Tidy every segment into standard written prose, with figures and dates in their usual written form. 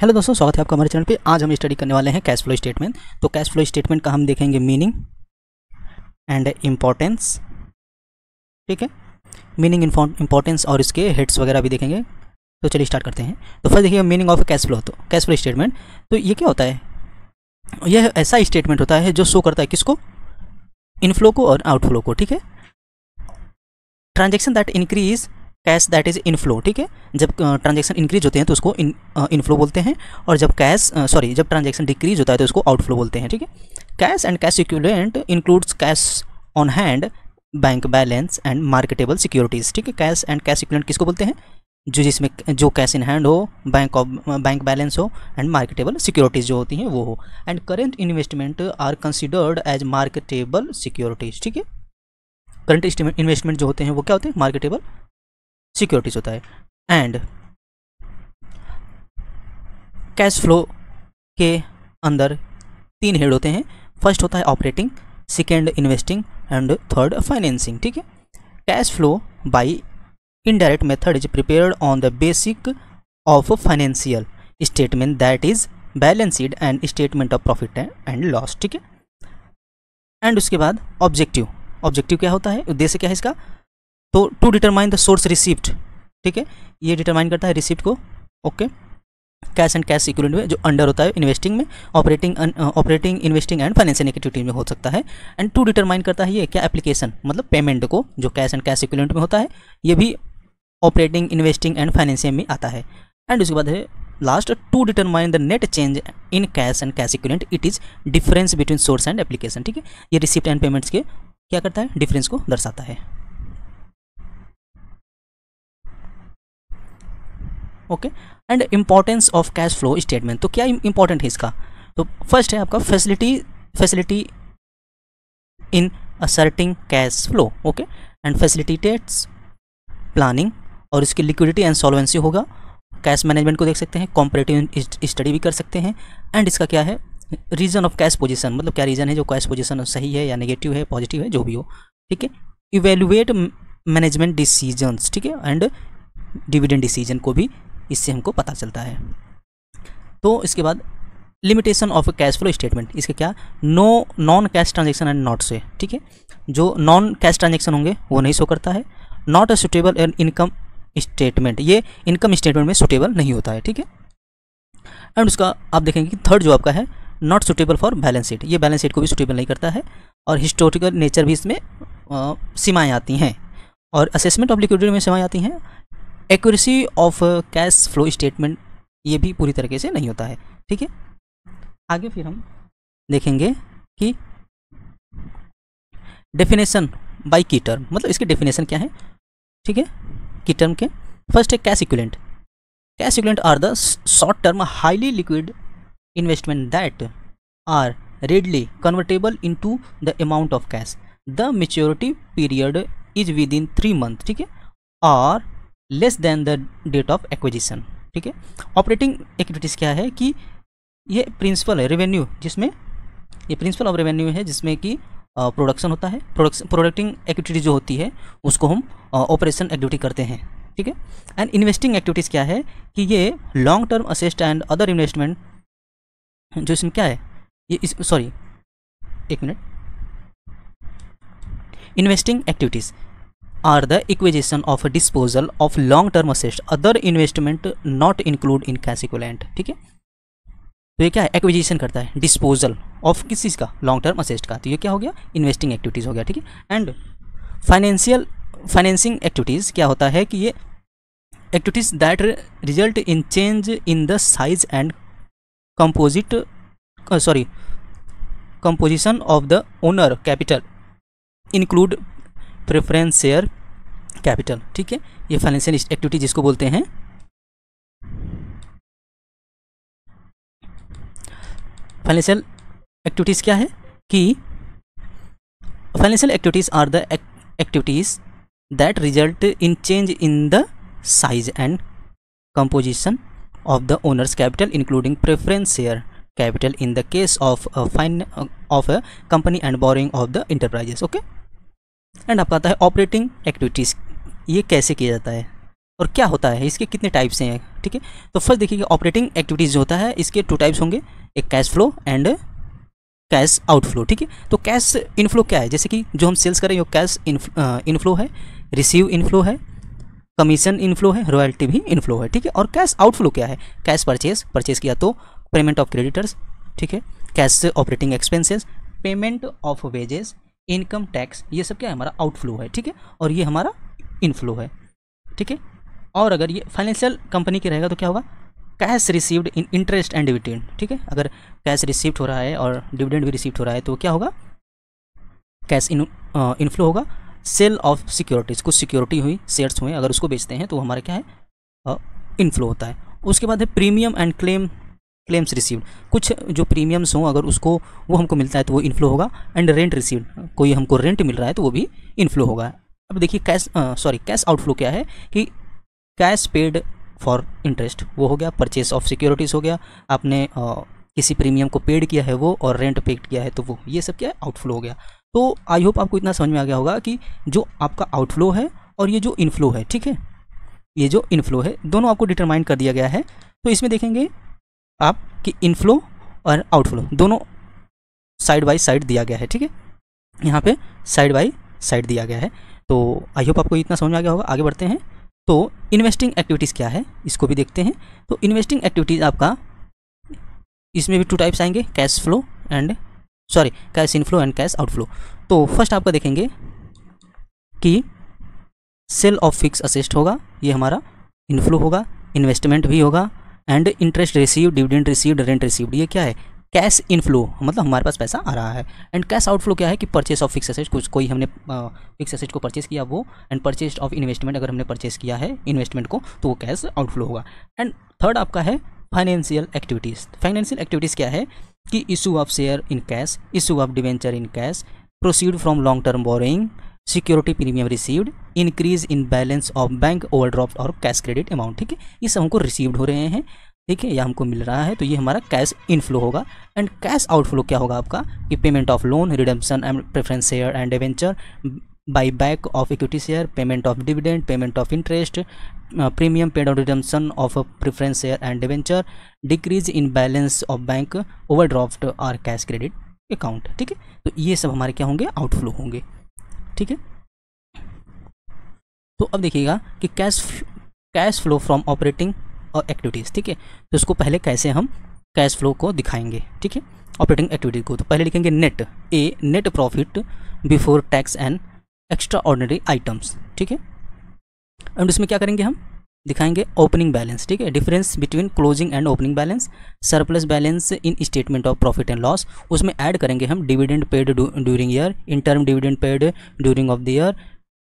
Hello दोस्तों, स्वागत है आपका हमारे चैनल पे। आज हम स्टडी करने वाले हैं कैश फ्लो स्टेटमेंट। तो कैश फ्लो स्टेटमेंट का हम देखेंगे मीनिंग एंड इम्पोर्टेंस। ठीक है, मीनिंग, इम्पोर्टेंस और इसके हेड्स वगैरह भी देखेंगे। तो चलिए स्टार्ट करते हैं। तो फर्स्ट देखिए मीनिंग ऑफ कैश फ्लो। तो कैश फ्लो स्टेटमेंट, तो ये क्या होता है? यह ऐसा स्टेटमेंट होता है जो शो करता है किसको? इनफ्लो को और आउटफ्लो को। ठीक है, transaction that increase cash that is inflow. ठीक है, जब ट्रांजेक्शन इंक्रीज होते हैं तो उसको इनफ्लो बोलते हैं, और जब जब ट्रांजेक्शन डिक्रीज होता है तो उसको आउटफ्लो बोलते हैं। ठीक है, cash and cash equivalent includes cash on hand, bank balance and marketable securities. ठीक है, कैश एंड कैश इक्विवेलेंट किसको बोलते हैं? जो कैश इन हैंड हो, बैंक बैलेंस हो एंड मार्केटेबल सिक्योरिटीज जो होती हैं वो हो। And current investment are considered as marketable securities. ठीक है, करंट इन्वेस्टमेंट जो होते हैं वो क्या होते हैं? मार्केटेबल सिक्योरिटीज होता है। एंड कैश फ्लो के अंदर 3 हेड होते हैं। फर्स्ट होता है operating, second investing and third financing. ठीक है, cash flow bye indirect method is prepared on the basic of financial statement that is balance sheet and statement of profit and loss. ठीक है, and उसके बाद objective क्या होता है? उद्देश्य क्या है इसका? तो to determine the source receipt. ठीक है, ये डिटरमाइन करता है रिसिप्ट को। Okay, cash and cash equivalent में जो अंडर होता है इन्वेस्टिंग में, operating investing and financial activity में हो सकता है। एंड टू डिटरमाइन करता है ये क्या? एप्लीकेशन, मतलब पेमेंट को, जो कैश एंड कैश इक्विवेलेंट में होता है ये भी ऑपरेटिंग इन्वेस्टिंग एंड फाइनेंशियल में आता है। एंड उसके बाद है last, to determine the net change in cash and cash equivalent, it is difference between source and application. ठीक है, ये रिसिप्ट एंड पेमेंट्स के क्या करता है? डिफरेंस को दर्शाता है। Okay, and importance of cash flow statement. तो क्या इंपॉर्टेंट है इसका? तो फर्स्ट है आपका facility in asserting cash flow. Okay, and facilitates planning, और इसकी लिक्विडिटी एंड सॉल्वेंसी होगा। कैश मैनेजमेंट को देख सकते हैं, कॉम्परेटिव स्टडी भी कर सकते हैं। एंड इसका क्या है? रीजन ऑफ कैश पोजीशन, मतलब क्या रीजन है जो कैश पोजीशन सही है या नेगेटिव है, पॉजिटिव है, जो भी हो। ठीक है, इवेल्युएट मैनेजमेंट डिसीजंस। ठीक है, एंड डिविडेंड डिसीजन को भी इससे हमको पता चलता है। तो इसके बाद limitation of cash flow statement, इसके क्या? No non cash transaction and not से। ठीक है, जो नॉन कैश ट्रांजेक्शन होंगे वो नहीं शो करता है। Not a suitable and income statement, ये इनकम स्टेटमेंट में सुटेबल नहीं होता है। ठीक है, एंड उसका आप देखेंगे कि थर्ड जो आपका है not suitable for balance sheet, ये बैलेंस शीट को भी सुटेबल नहीं करता है। और हिस्टोरिकल नेचर भी इसमें सीमाएँ आती हैं, और असेसमेंट ऑफ लिक्विडिटी में सीमाएँ आती हैं। Accuracy of cash flow statement, ये भी पूरी तरीके से नहीं होता है। ठीक है, आगे फिर हम देखेंगे कि डेफिनेशन बाय की टर्म, मतलब इसके डेफिनेशन क्या है। ठीक है, की टर्म के फर्स्ट है cash equivalent. Cash equivalent are the short term highly liquid investment that are readily convertible into the amount of cash. The maturity period is within 3 months. ठीक है, और less than the date of acquisition. ठीक है, operating activities क्या है कि ये principal है रेवेन्यू, जिसमें ये प्रिंसिपल ऑफ रेवेन्यू है जिसमें कि प्रोडक्शन होता है। प्रोडक्टिंग एक्टिविटी जो होती है उसको हम ऑपरेशन एक्टिविटी करते हैं। ठीक है, एंड इन्वेस्टिंग एक्टिविटीज़ क्या है कि ये long term asset and other investment, जो इसमें क्या है ये एक minute, investing activities are the acquisition of disposal of long term assets, other investment not include in cash equivalent। ठीक है, तो ये क्या है? एक्विजिशन करता है, डिस्पोजल ऑफ किस चीज़ का? लॉन्ग टर्म असेस्ट का। तो ये क्या हो गया? इन्वेस्टिंग एक्टिविटीज़ हो गया। ठीक है, एंड फाइनेंसिंग एक्टिविटीज़ क्या होता है कि ये activities that result in change in the size and composition of the owner capital include preference share capital. ठीक है, ये फाइनेंशियल एक्टिविटी जिसको बोलते हैं फाइनेंशियल एक्टिविटीज़ क्या है कि financial activities are the activities that result in change in the size and composition of the owners capital including preference share capital in the case of a company and borrowing of the enterprises. Okay, and आपका आता है operating activities, ये कैसे किया जाता है और क्या होता है, इसके कितने टाइप्स हैं? ठीक है। तो फर्स्ट देखिएगा ऑपरेटिंग एक्टिविटीज़ जो होता है इसके 2 टाइप्स होंगे, एक cash flow and cash outflow, ठीक है। तो कैश इनफ्लो क्या है, जैसे कि जो हम सेल्स करें वो कैश इनफ्लो है, रिसीव इनफ्लो है, कमीशन इनफ्लो है, रॉयल्टी भी इनफ्लो है, ठीक है। और कैश आउटफ्लो क्या है, कैश परचेज किया तो पेमेंट ऑफ क्रेडिटर्स, ठीक है, cash operating expenses, payment of wages, income tax, ये सब क्या है हमारा आउटफ्लो है, ठीक है। और ये हमारा इनफ्लो है, ठीक है। और अगर ये फाइनेंशियल कंपनी के रहेगा तो क्या होगा, cash received in interest and dividend, ठीक है। अगर कैश रिसीव्ड हो रहा है और डिविडेंड भी रिसीव्ड हो रहा है तो क्या होगा, कैश इनफ्लो होगा। सेल ऑफ सिक्योरिटीज़, कुछ सिक्योरिटी हुई, शेयर्स हुए, अगर उसको बेचते हैं तो हमारा क्या है, इनफ्लो होता है। उसके बाद है प्रीमियम एंड क्लेम्स रिसीव्ड, कुछ जो प्रीमियम्स हों अगर उसको वो हमको मिलता है तो वो इनफ्लो होगा। एंड रेंट रिसीव्ड, कोई हमको रेंट मिल रहा है तो वो भी इनफ्लो होगा। अब देखिए कैश आउटफ्लो क्या है कि कैश पेड फॉर इंटरेस्ट वो हो गया, परचेस ऑफ सिक्योरिटीज़ हो गया, आपने किसी प्रीमियम को पेड किया है वो, और रेंट पेड किया है तो वो, ये सब क्या है, आउटफ्लो हो गया। तो आई होप आपको इतना समझ में आ गया होगा कि जो आपका आउटफ्लो है और ये जो इनफ्लो है, ठीक है, ये जो इनफ्लो है दोनों आपको डिटरमाइन कर दिया गया है। तो इसमें देखेंगे आप कि इनफ्लो और आउटफ्लो दोनों साइड बाय साइड दिया गया है, ठीक है, यहाँ पे साइड बाय साइड दिया गया है। तो आई होप आपको इतना समझ में आ गया होगा। आगे बढ़ते हैं। तो इन्वेस्टिंग एक्टिविटीज़ क्या है इसको भी देखते हैं। तो इन्वेस्टिंग एक्टिविटीज़ आपका इसमें भी 2 टाइप्स आएंगे, cash inflow and cash outflow. तो फर्स्ट आपका देखेंगे कि सेल ऑफ फिक्स असेट होगा, ये हमारा इनफ्लो होगा, इन्वेस्टमेंट भी होगा, and interest received, dividend received, rent received, ये क्या है, कैश इनफ्लो, मतलब हमारे पास पैसा आ रहा है। एंड कैश आउटफ्लो क्या है कि परचेस ऑफ फिक्स असेट, कुछ कोई हमने फिक्स असेट को परचेस किया वो, एंड परचेज ऑफ इन्वेस्टमेंट, अगर हमने परचेस किया है इन्वेस्टमेंट को तो वो कैश आउटफ्लो होगा। एंड थर्ड आपका है फाइनेंशियल एक्टिविटीज़। फाइनेंशियल एक्टिविटीज़ क्या है कि issue of share in cash, issue of debenture in cash, proceed from long term borrowing, security premium received, increase in balance of bank overdraft और cash credit amount, ठीक है, ये सब हमको received हो रहे हैं, ठीक है, या हमको मिल रहा है, तो ये हमारा कैश इनफ्लो होगा। एंड कैश आउटफ्लो क्या होगा आपका कि payment of loan, redemption and preference share and debenture, by back of equity share, payment of dividend, payment of interest, premium paid on redemption of preference share and debenture, decrease in balance of bank overdraft और cash credit account, ठीक है। तो ये सब हमारे क्या होंगे, outflow होंगे, ठीक है। तो अब देखिएगा कि कैश फ्लो फ्रॉम ऑपरेटिंग और एक्टिविटीज़, ठीक है। तो इसको पहले कैसे हम कैश फ्लो को दिखाएंगे, ठीक है, ऑपरेटिंग एक्टिविटी को। तो पहले लिखेंगे net profit before tax and extra ordinary items, ठीक है। एंड उसमें क्या करेंगे, हम दिखाएंगे ओपनिंग बैलेंस, ठीक है, difference between closing and opening balance, surplus balance in statement of profit and loss, उसमें ऐड करेंगे हम dividend paid during year, interim dividend paid during of the year,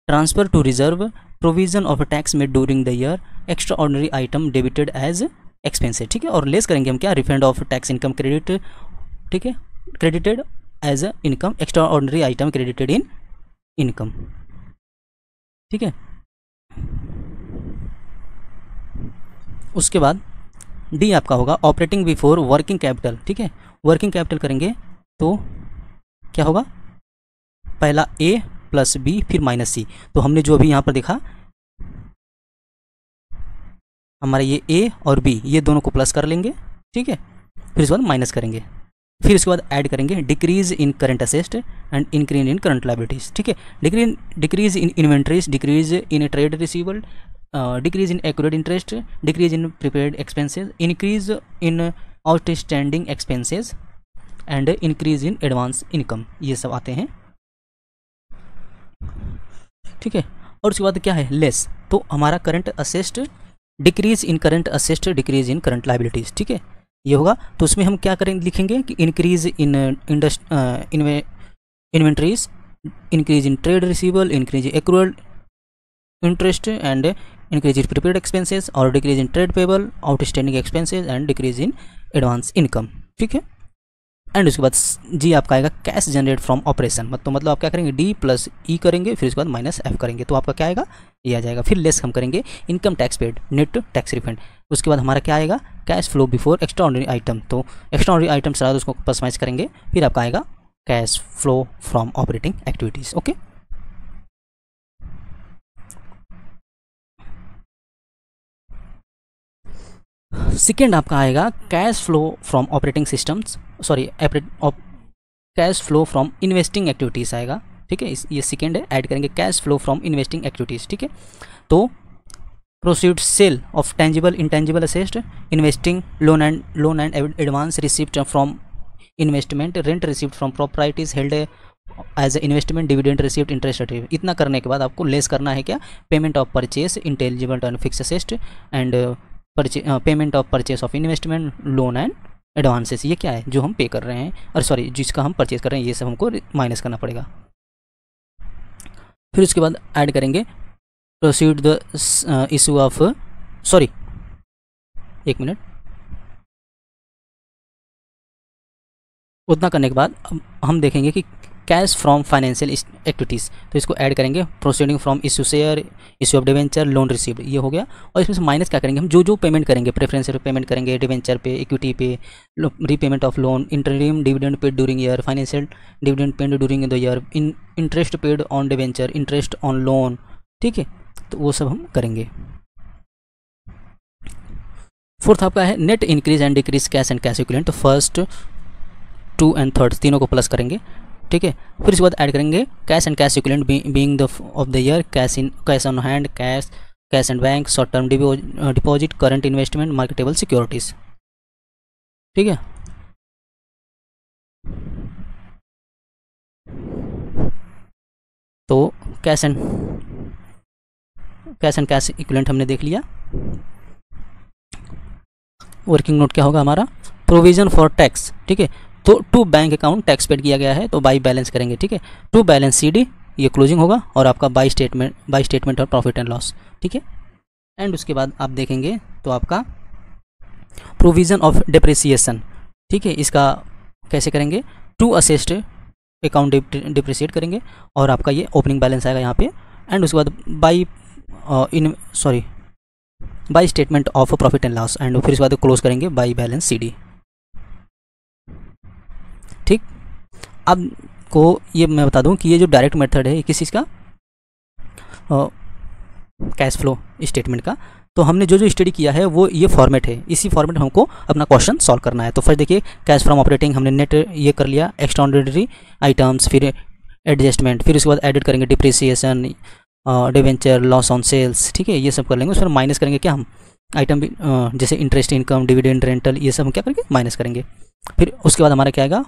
transfer to reserve, provision of tax made during the year, extra ordinary item debited as expenses, ठीक है। और less करेंगे हम क्या, refund of tax income credit, ठीक है, credited as income, extra ordinary item credited in income, ठीक है। उसके बाद डी आपका होगा ऑपरेटिंग बिफोर वर्किंग कैपिटल, ठीक है। वर्किंग कैपिटल करेंगे तो क्या होगा, पहला ए प्लस बी फिर माइनस सी। तो हमने जो अभी यहाँ पर देखा, हमारे ये ए और बी ये दोनों को प्लस कर लेंगे, ठीक है, फिर उसके बाद माइनस करेंगे, फिर उसके बाद ऐड करेंगे decrease in current asset and increase in current liabilities, ठीक है। Decrease in inventories, decrease in trade receivable, decrease in accurate interest, decrease in prepaid expenses, increase in outstanding expenses and increase in advance income, ये सब आते हैं, ठीक है। और उसके बाद क्या है, लेस, तो हमारा current asset, decrease in current asset, decrease in current liabilities, ठीक है, ये होगा। तो उसमें हम क्या करेंगे, लिखेंगे कि increase in inventories, increase in trade receivable, increase in accrued interest and increase in prepaid expenses, और decrease in trade payable, outstanding expenses and decrease in advance income, ठीक है। एंड उसके बाद जी आपका आएगा कैश जनरेट फ्रॉम ऑपरेशन, मतलब आप क्या करेंगे, डी प्लस ई करेंगे, फिर उसके बाद माइनस एफ करेंगे, तो आपका क्या आएगा, ये आ जाएगा। फिर लेस हम करेंगे income tax paid, net tax refund, उसके बाद हमारा क्या आएगा, cash flow before extra ordinary item, तो एक्स्ट्रा ऑर्डिनरी आइटम सारा उसको प्लस माइनस करेंगे, फिर आपका आएगा cash flow from operating activities, okay. Second आपका आएगा cash flow from operating systems, sorry cash flow from investing activities आएगा, ठीक है। ये सेकेंड है, ऐड करेंगे cash flow from investing activities, ठीक है। तो proceed cell of tangible intangible asset, investing loan and advance receipt from investment, rent receipt from properties held as a investment, dividend receipt, interest receive. इतना करने के बाद आपको less करना है क्या, payment of purchase intelligible turn fix asset and payment of purchase of investment, loan and advances. ये क्या है जो हम पे कर रहे हैं, और सॉरी जिसका हम परचेज कर रहे हैं, ये सब हमको माइनस करना पड़ेगा। फिर उसके बाद ऐड करेंगे proceed the issue of, sorry एक मिनट, उतना करने के बाद हम देखेंगे कि कैश फ्रॉम फाइनेंशियल एक्टिविटीज़, तो इसको ऐड करेंगे proceeding from issue share, issue of debenture, loan received, ये हो गया। और इसमें से माइनस क्या करेंगे, हम जो पेमेंट करेंगे, प्रेफरेंशियल पेमेंट करेंगे, डिवेंचर पे, इक्विटी पे, repayment of loan, interim dividend paid during year, financial dividend paid during the year, interest paid on debenture, interest on loan, ठीक है। तो वो सब हम करेंगे। फोर्थ आपका है net increase and decrease cash and cash equivalent, तो फर्स्ट 2 एंड 3 तीनों को प्लस करेंगे, ठीक है। फिर इसके बाद ऐड करेंगे cash and cash equivalent being the of the year, cash on hand, cash and bank, short term deposit, current investment, marketable securities, ठीक है। तो कैश एंड कैश इक्विवेलेंट हमने देख लिया। वर्किंग नोट क्या होगा हमारा, प्रोविजन फॉर टैक्स, ठीक है। तो to bank account tax paid किया गया है, तो बाई बैलेंस करेंगे, ठीक है। टू बैलेंस सीडी, ये क्लोजिंग होगा, और आपका बाई स्टेटमेंट और प्रॉफिट एंड लॉस, ठीक है। एंड उसके बाद आप देखेंगे तो आपका प्रोविजन ऑफ डिप्रिसिएशन, ठीक है। इसका कैसे करेंगे, टू असेस्ट अकाउंट डिप्रिसिएट करेंगे, और आपका ये ओपनिंग बैलेंस आएगा यहाँ पे। एंड उसके बाद by statement of profit and loss, and फिर इसके बाद क्लोज करेंगे बाई बैलेंस सीडी, ठीक। अब को ये मैं बता दूं कि ये जो डायरेक्ट मेथड है किस चीज़ का, कैश फ्लो स्टेटमेंट का। तो हमने जो स्टडी किया है वो ये फॉर्मेट है, इसी फॉर्मेट में हमको अपना क्वेश्चन सॉल्व करना है। तो फर्स्ट देखिए कैश फ्रॉम ऑपरेटिंग हमने नेट ये कर लिया, एक्स्ट्राऑर्डिनरी आइटम्स, फिर एडजस्टमेंट, फिर उसके बाद एडिट करेंगे depreciation, debenture, loss on sales, ठीक है। ये सब कर लेंगे। उसमें माइनस करेंगे क्या हम आइटम भी, जैसे इंटरेस्ट इनकम, डिविडेंड, रेंटल, ये सब हम क्या करेंगे माइनस करेंगे। फिर उसके बाद हमारा क्या आएगा,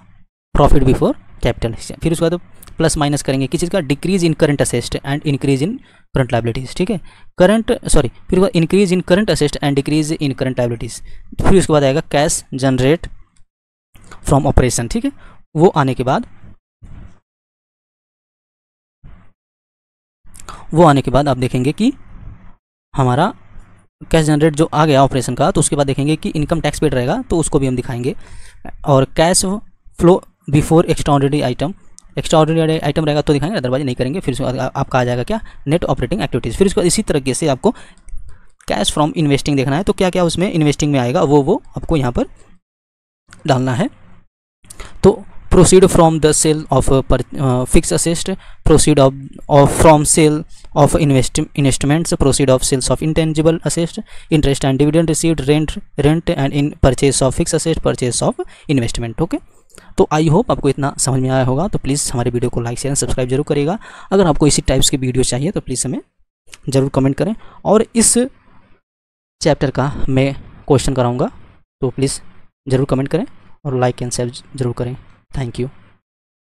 प्रॉफिट बिफोर कैपिटल। फिर उसके बाद प्लस माइनस करेंगे किस चीज़ का, decrease in current asset and increase in current liabilities, ठीक है। फिर उसके बाद increase in current asset and decrease in current liabilities. फिर उसके बाद आएगा कैश जनरेट फ्रॉम ऑपरेशन, ठीक है। वो आने के बाद आप देखेंगे कि हमारा कैश जनरेट जो आ गया ऑपरेशन का, तो उसके बाद देखेंगे कि इनकम टैक्स पेड रहेगा, तो उसको भी हम दिखाएंगे। और cash flow before extraordinary item रहेगा तो दिखाएंगे, अदरवाइज नहीं करेंगे। फिर आपका आ जाएगा क्या, नेट ऑपरेटिंग एक्टिविटीज़। फिर उसको इसी तरीके से आपको कैश फ्रॉम इन्वेस्टिंग देखना है, तो क्या क्या उसमें इन्वेस्टिंग में आएगा वो आपको यहाँ पर डालना है। तो proceed from the sale of fix asset, proceed from sale of investments, proceed of sales of intangible asset, interest and dividend received, rent and in purchase of fix asset, purchase of investment, okay. तो I hope आपको इतना समझ में आया होगा। तो please हमारे video को लाइक शेयर सब्सक्राइब जरूर करिएगा। अगर आपको इसी टाइप्स की वीडियो चाहिए तो प्लीज़ हमें ज़रूर कमेंट करें, और इस चैप्टर का मैं क्वेश्चन कराऊंगा, तो प्लीज़ ज़रूर कमेंट करें और लाइक एंड शेयर जरूर करें। Thank you.